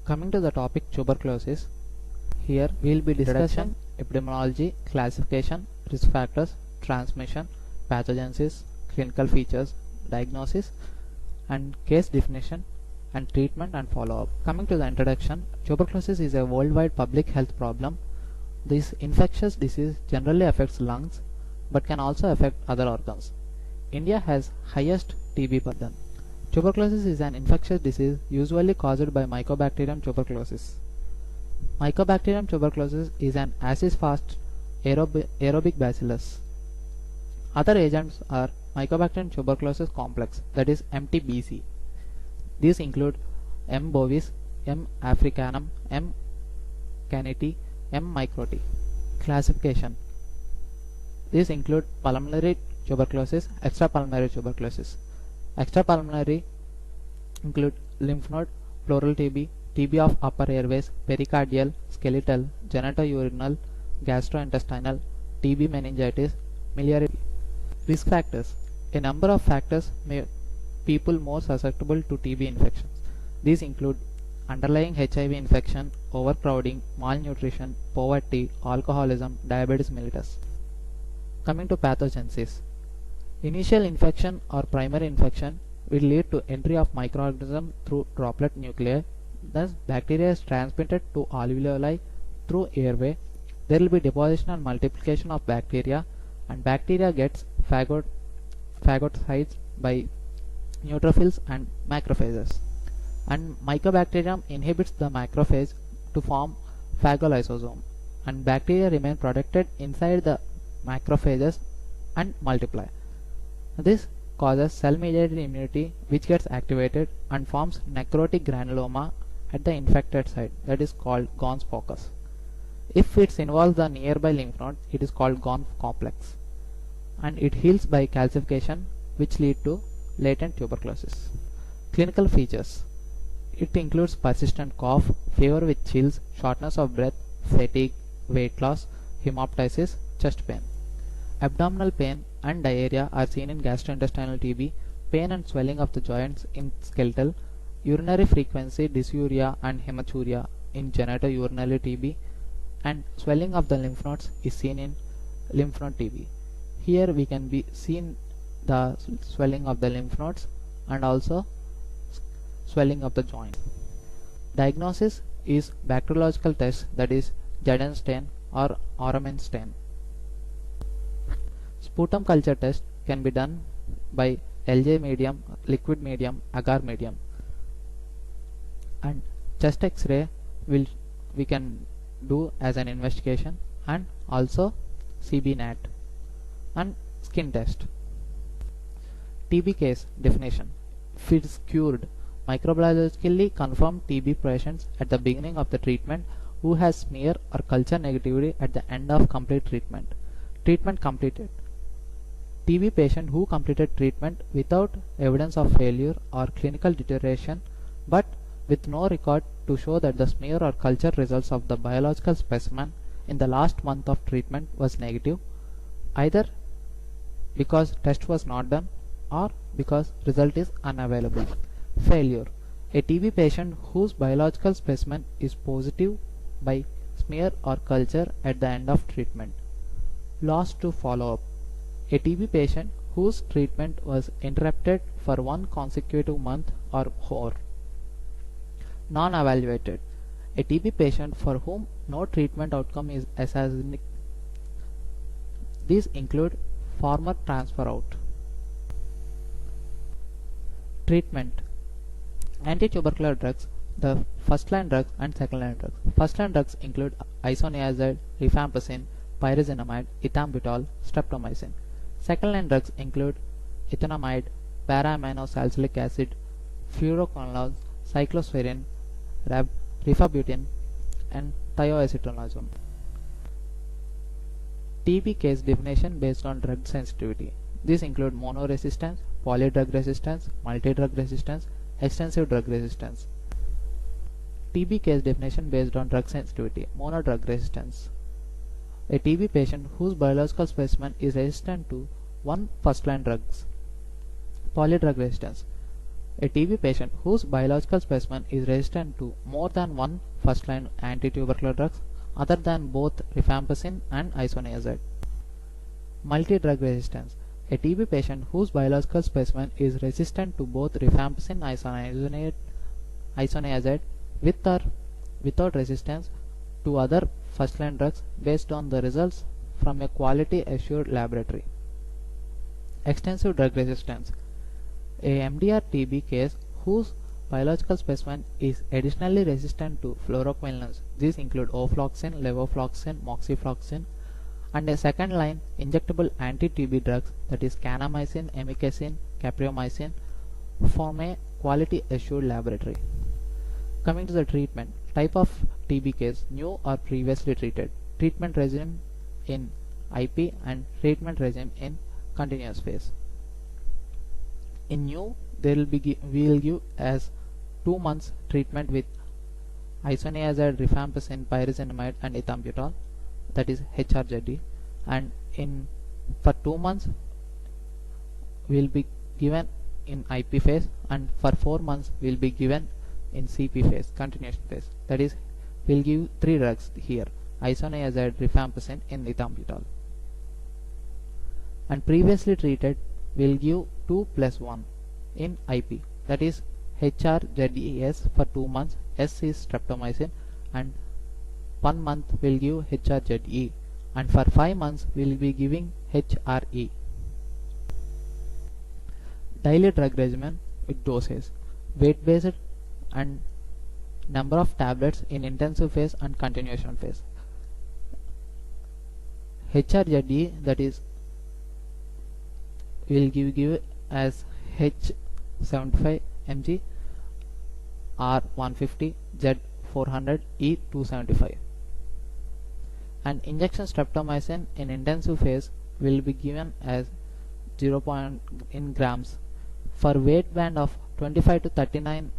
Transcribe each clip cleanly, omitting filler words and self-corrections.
Coming to the topic tuberculosis, here we will be discussing epidemiology, classification, risk factors, transmission, pathogenesis, clinical features, diagnosis, and case definition, and treatment and follow-up. Coming to the introduction, tuberculosis is a worldwide public health problem. This infectious disease generally affects lungs but can also affect other organs. India has highest TB burden. Tuberculosis is an infectious disease usually caused by Mycobacterium tuberculosis. Mycobacterium tuberculosis is an acid-fast aerobic bacillus. Other agents are Mycobacterium tuberculosis complex, that is MTBC. These include M. bovis, M. africanum, M. canniti, M. microti. Classification. These include pulmonary tuberculosis, extrapulmonary tuberculosis. Extrapulmonary include lymph node, pleural TB, TB of upper airways, pericardial, skeletal, genitourinary, gastrointestinal, TB meningitis, miliary. Risk factors. A number of factors make people more susceptible to TB infections. These include underlying HIV infection, overcrowding, malnutrition, poverty, alcoholism, diabetes mellitus. Coming to pathogenesis. Initial infection or primary infection will lead to entry of microorganism through droplet nuclei. Thus, bacteria is transmitted to alveoli through airway. There will be deposition and multiplication of bacteria, and bacteria gets phagocytized by neutrophils and macrophages. And Mycobacterium inhibits the macrophage to form phagolysosome, and bacteria remain protected inside the macrophages and multiply. This causes cell-mediated immunity which gets activated and forms necrotic granuloma at the infected site, that is called Ghon's focus. If it involves the nearby lymph node, it is called Ghon complex, and it heals by calcification which lead to latent tuberculosis. Clinical features. It includes persistent cough, fever with chills, shortness of breath, fatigue, weight loss, hemoptysis, chest pain. Abdominal pain and diarrhea are seen in gastrointestinal TB, pain and swelling of the joints in skeletal, urinary frequency, dysuria and hematuria in genitourinary TB, and swelling of the lymph nodes is seen in lymph node TB. Here we can be seen the swelling of the lymph nodes and also swelling of the joint. Diagnosis is bacteriological test, that is Jaden stain or Oramen stain. Sputum culture test can be done by LJ medium, liquid medium, agar medium, and chest X-ray we can do as an investigation, and also CB-NAT and skin test. TB case definition. If it is cured, microbiologically confirmed TB patients at the beginning of the treatment who has smear or culture negativity at the end of complete treatment. Treatment completed. TB patient who completed treatment without evidence of failure or clinical deterioration but with no record to show that the smear or culture results of the biological specimen in the last month of treatment was negative, either because test was not done or because result is unavailable. Failure. A TB patient whose biological specimen is positive by smear or culture at the end of treatment. Lost to follow-up. A TB patient whose treatment was interrupted for one consecutive month or more. Non-evaluated. A TB patient for whom no treatment outcome is assessed. These include former transfer out. Treatment. Anti-tubercular drugs, the first-line drugs and second-line drugs. First-line drugs include isoniazid, rifampicin, pyrazinamide, ethambutol, streptomycin. Second-line drugs include ethanamide, para-aminosalicylic acid, fluoroquinolones, cyclosporin, rifabutin, and thioacetylazone. TB case definition based on drug sensitivity. These include monoresistance, polydrug resistance, multidrug resistance, extensive drug resistance. TB case definition based on drug sensitivity. Monodrug resistance. A TB patient whose biological specimen is resistant to one first-line drugs. Polydrug resistance. A TB patient whose biological specimen is resistant to more than one first-line anti-tubercular drugs other than both rifampicin and isoniazid. Multi-drug resistance. A TB patient whose biological specimen is resistant to both rifampicin and isoniazid with or without resistance to other first-line drugs based on the results from a quality-assured laboratory. Extensive drug resistance. A MDR TB case whose biological specimen is additionally resistant to fluoroquinolones. These include ofloxacin, levofloxacin, moxifloxacin, and a second-line injectable anti-TB drugs, that is kanamycin, amikacin, capreomycin, from a quality-assured laboratory. Coming to the treatment. Type of TB case: new or previously treated. Treatment regime in IP and treatment regime in continuous phase. In new, we will give as 2 months treatment with isoniazid, rifampicin, pyrazinamide, and ethambutol, that is HRZD, and for 2 months will be given in IP phase, and for 4 months will be given in CP phase, continuation phase. That is, we'll give 3 drugs here: isoniazid, rifampicin, and ethambutol. And previously treated will give 2 plus 1 in IP, that is HRZES for 2 months, S is streptomycin, and 1 month will give HRZE, and for 5 months we will be giving HRE. Daily drug regimen with doses, weight based, and number of tablets in intensive phase and continuation phase. HRZE, that is, will give as H75 mg, R 150, Z 400, E 275. And injection streptomycin in intensive phase will be given as 0. in grams. For weight band of 25 to 39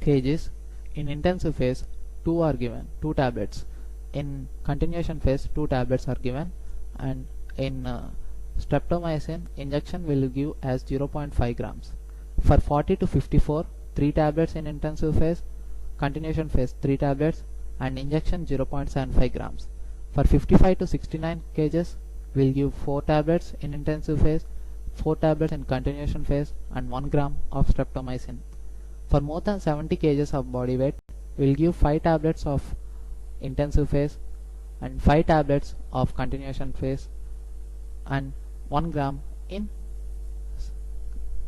kgs in intensive phase, 2 are given, 2 tablets. In continuation phase, 2 tablets are given, and in streptomycin injection will give as 0.5 grams. For 40 to 54, 3 tablets in intensive phase, continuation phase 3 tablets, and injection 0.75 grams. For 55 to 69 kgs, will give 4 tablets in intensive phase, 4 tablets in continuation phase, and 1 gram of streptomycin. For more than 70 kgs of body weight, will give 5 tablets of intensive phase and 5 tablets of continuation phase, and 1 gram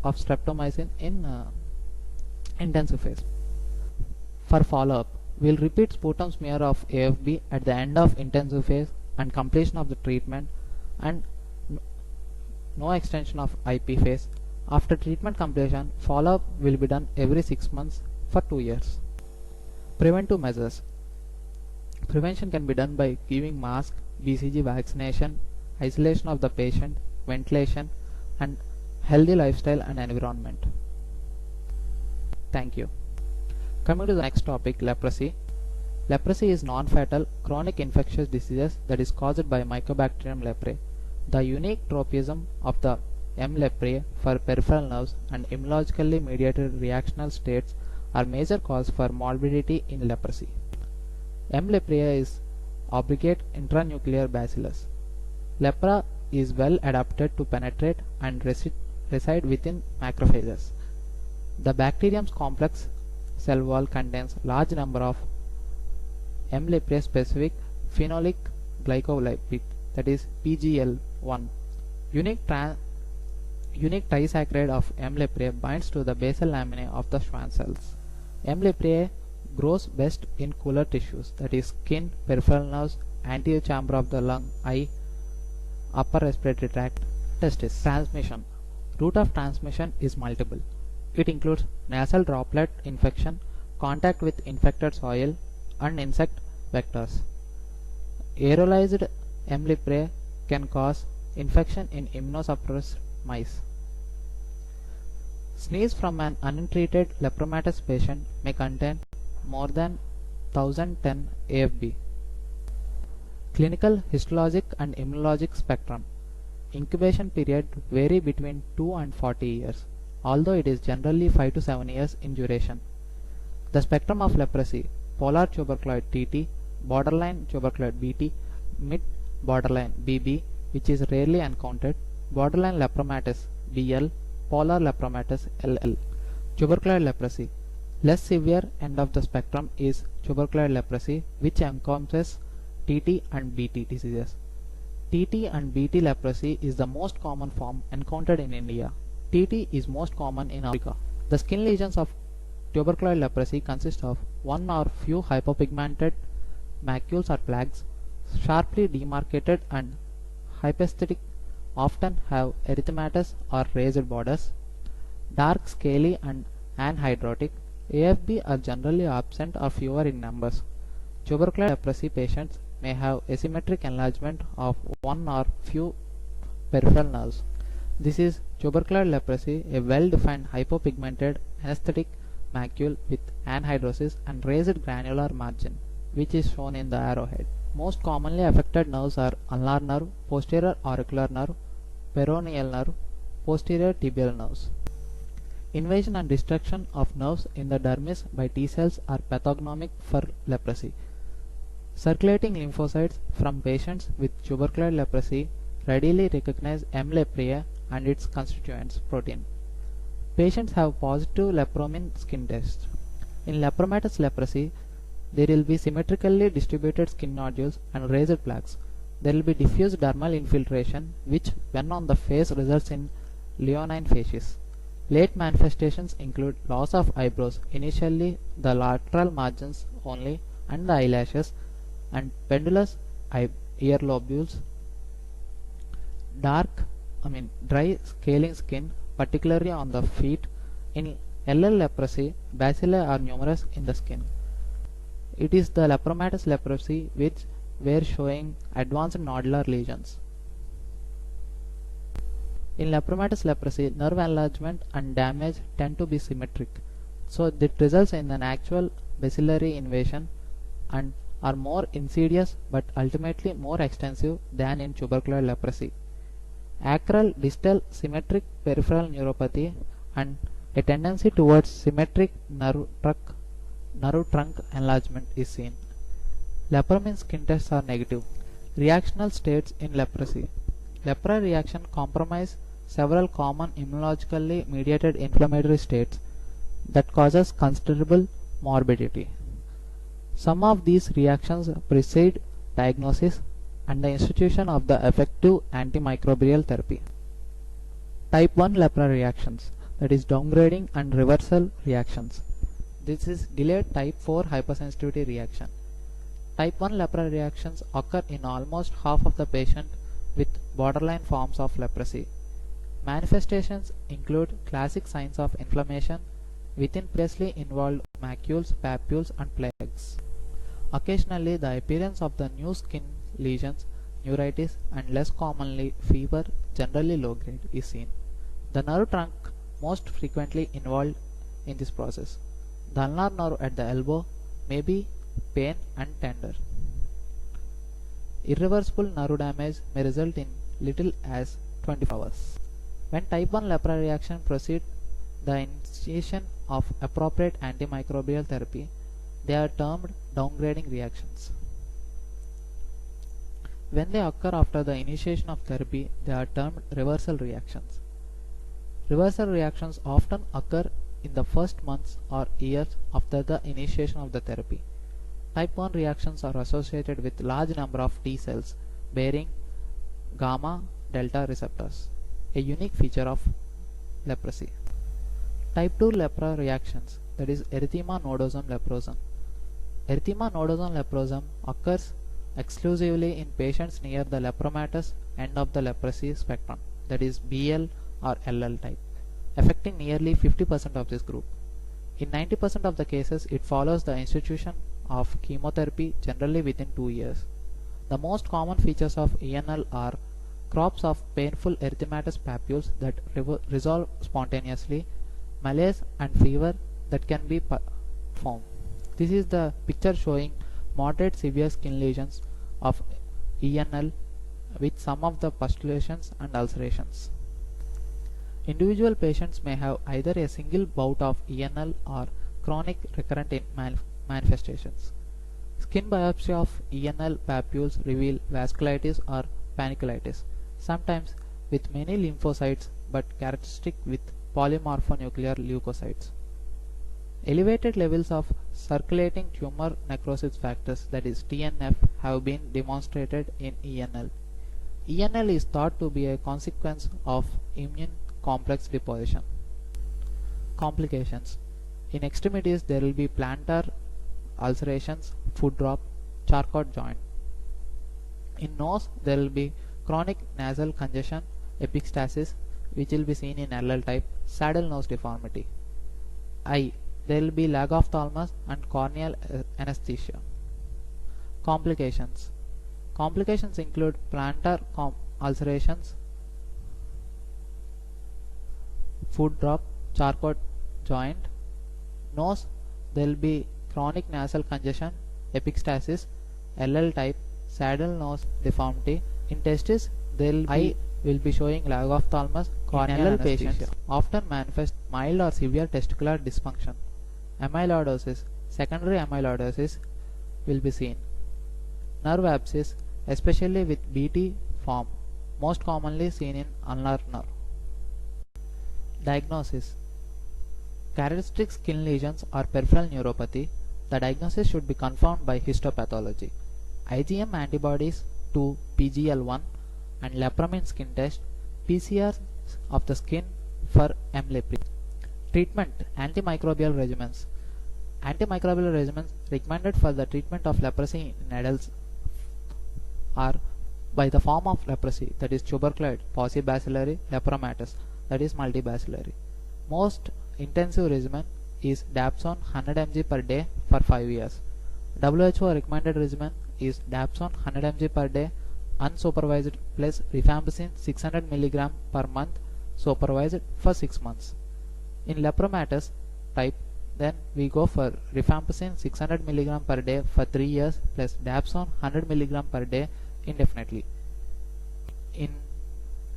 of streptomycin in intensive phase. For follow-up, we will repeat sputum smear of AFB at the end of intensive phase and completion of the treatment, and no extension of IP phase. After treatment completion, follow-up will be done every 6 months for 2 years. Preventive measures. Prevention can be done by giving mask, BCG vaccination, isolation of the patient, ventilation, and healthy lifestyle and environment. Thank you. Coming to the next topic, leprosy. Leprosy is non-fatal chronic infectious disease that is caused by Mycobacterium leprae. The unique tropism of the M. leprae for peripheral nerves and immunologically mediated reactional states are major cause for morbidity in leprosy. M. leprae is obligate intranuclear bacillus. Lepra is well adapted to penetrate and reside within macrophages. The bacterium's complex cell wall contains large number of M. leprae specific phenolic glycolipid, that is PGL1. Unique trisaccharide of M. leprae binds to the basal laminae of the Schwann cells. M. leprae grows best in cooler tissues, that is skin, peripheral nerves, anterior chamber of the lung, eye, upper respiratory tract, testis. Transmission. Route of transmission is multiple. It includes nasal droplet infection, contact with infected soil, and insect vectors. Aerolized M. leprae can cause infection in immunosuppressed mice. Sneeze from an untreated lepromatous patient may contain more than 1010 AFB. Clinical, histologic, and immunologic spectrum. Incubation period vary between 2 and 40 years. although it is generally 5 to 7 years in duration. The spectrum of leprosy: polar tuberculoid TT, borderline tuberculoid BT, mid borderline BB, which is rarely encountered, borderline lepromatous BL, polar lepromatous LL. Tuberculoid leprosy: less severe end of the spectrum is tuberculoid leprosy, which encompasses TT and BT diseases. TT and BT leprosy is the most common form encountered in India. TT is most common in Africa. The skin lesions of tuberculoid leprosy consist of one or few hypopigmented macules or plaques, sharply demarcated and hypesthetic, often have erythematous or raised borders, dark scaly and anhydrotic. AFB are generally absent or fewer in numbers. Tuberculoid leprosy patients may have asymmetric enlargement of one or few peripheral nerves. This is tuberculoid leprosy, a well-defined hypopigmented anesthetic macule with anhidrosis and raised granular margin, which is shown in the arrowhead. Most commonly affected nerves are ulnar nerve, posterior auricular nerve, peroneal nerve, posterior tibial nerves. Invasion and destruction of nerves in the dermis by T cells are pathognomic for leprosy. Circulating lymphocytes from patients with tuberculoid leprosy readily recognize M. leprae and its constituents protein. Patients have positive lepromin skin test. In lepromatous leprosy, there will be symmetrically distributed skin nodules and raised plaques. There will be diffuse dermal infiltration, which, when on the face, results in leonine facies. Late manifestations include loss of eyebrows, initially the lateral margins only, and the eyelashes, and pendulous ear lobules. Dry scaling skin, particularly on the feet. In LL leprosy, bacilli are numerous in the skin. It is the lepromatous leprosy which were showing advanced nodular lesions. In lepromatous leprosy, nerve enlargement and damage tend to be symmetric, so that results in an actual bacillary invasion and are more insidious but ultimately more extensive than in tuberculoid leprosy. Acral distal symmetric peripheral neuropathy and a tendency towards symmetric nerve trunk enlargement is seen. Lepromin skin tests are negative. Reactional states in leprosy. Lepra reaction compromise several common immunologically mediated inflammatory states that causes considerable morbidity. Some of these reactions precede diagnosis and the institution of the effective antimicrobial therapy. Type 1 lepra reactions, that is downgrading and reversal reactions. This is delayed type 4 hypersensitivity reaction. Type 1 lepra reactions occur in almost half of the patient with borderline forms of leprosy. Manifestations include classic signs of inflammation within previously involved macules, papules, and plaques. Occasionally, the appearance of the new skin lesions, neuritis, and less commonly fever, generally low grade, is seen. The nerve trunk most frequently involved in this process. The ulnar nerve at the elbow may be pain and tender. Irreversible nerve damage may result in little as 24 hours. When type 1 lepra reaction proceeds the initiation of appropriate antimicrobial therapy, they are termed downgrading reactions. When they occur after the initiation of therapy, they are termed reversal reactions. Reversal reactions often occur in the first months or years after the initiation of the therapy. Type 1 reactions are associated with large number of T cells bearing gamma delta receptors, a unique feature of leprosy. Type 2 lepra reactions, that is erythema nodosum leprosum. Erythema nodosum leprosum occurs exclusively in patients near the lepromatous end of the leprosy spectrum, that is BL or LL type, affecting nearly 50% of this group. In 90% of the cases, it follows the institution of chemotherapy, generally within 2 years. The most common features of ENL are crops of painful erythematous papules that resolve spontaneously, malaise and fever that can be found. This is the picture showing moderate severe skin lesions of ENL with some of the pustulations and ulcerations. Individual patients may have either a single bout of ENL or chronic recurrent manifestations. Skin biopsy of ENL papules reveal vasculitis or panniculitis, sometimes with many lymphocytes but characteristic with polymorphonuclear leukocytes. Elevated levels of circulating tumor necrosis factors, that is TNF, have been demonstrated in ENL. ENL is thought to be a consequence of immune complex deposition. Complications. In extremities there will be plantar ulcerations, foot drop, Charcot joint. In nose there will be chronic nasal congestion, epistaxis, which will be seen in LL type, saddle nose deformity. Eye, there will be lag of ophthalmos and corneal anesthesia. Complications. Complications include plantar ulcerations, foot drop, Charcot joint. Nose, there will be chronic nasal congestion, epistaxis, LL type, saddle nose deformity. In testis, eye will be showing lag of ophthalmos. Corneal LL patients often manifest mild or severe testicular dysfunction. Amyloidosis, secondary amyloidosis will be seen. Nerve abscess, especially with BT form, most commonly seen in ulnar nerve. Diagnosis. Characteristic skin lesions or peripheral neuropathy. The diagnosis should be confirmed by histopathology. IgM antibodies to PGL1 and Lepramine skin test, PCR of the skin for mLepri. Treatment. Antimicrobial regimens. Antimicrobial regimens recommended for the treatment of leprosy in adults are by the form of leprosy, that is tuberculoid, paucibacillary, lepromatous, that is multibacillary. Most intensive regimen is Dapsone 100 mg per day for 5 years. WHO recommended regimen is Dapsone 100 mg per day unsupervised plus rifampicin 600 mg per month supervised for 6 months. In lepromatous type, then we go for rifampicin 600 mg per day for 3 years plus Dapsone 100 mg per day indefinitely. In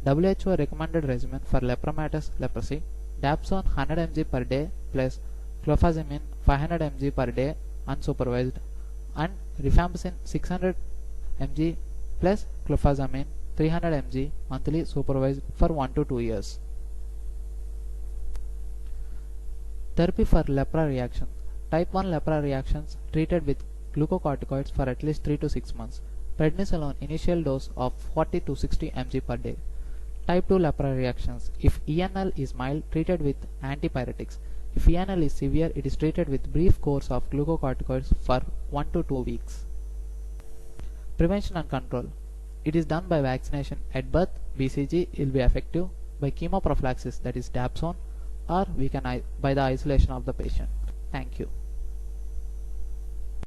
WHO recommended regimen for lepromatous leprosy, Dapsone 100 mg per day plus clofazimine 500 mg per day unsupervised and rifampicin 600 mg plus clofazimine 300 mg monthly supervised for 1 to 2 years. Therapy for lepra reaction. Type 1 lepra reactions treated with glucocorticoids for at least 3 to 6 months. Prednisolone initial dose of 40 to 60 mg per day. Type 2 lepra reactions. If ENL is mild, treated with antipyretics. If ENL is severe, it is treated with brief course of glucocorticoids for 1 to 2 weeks. Prevention and control. It is done by vaccination. At birth, BCG will be effective. By chemoprophylaxis, that is Dapsone, or we can by the isolation of the patient. Thank you.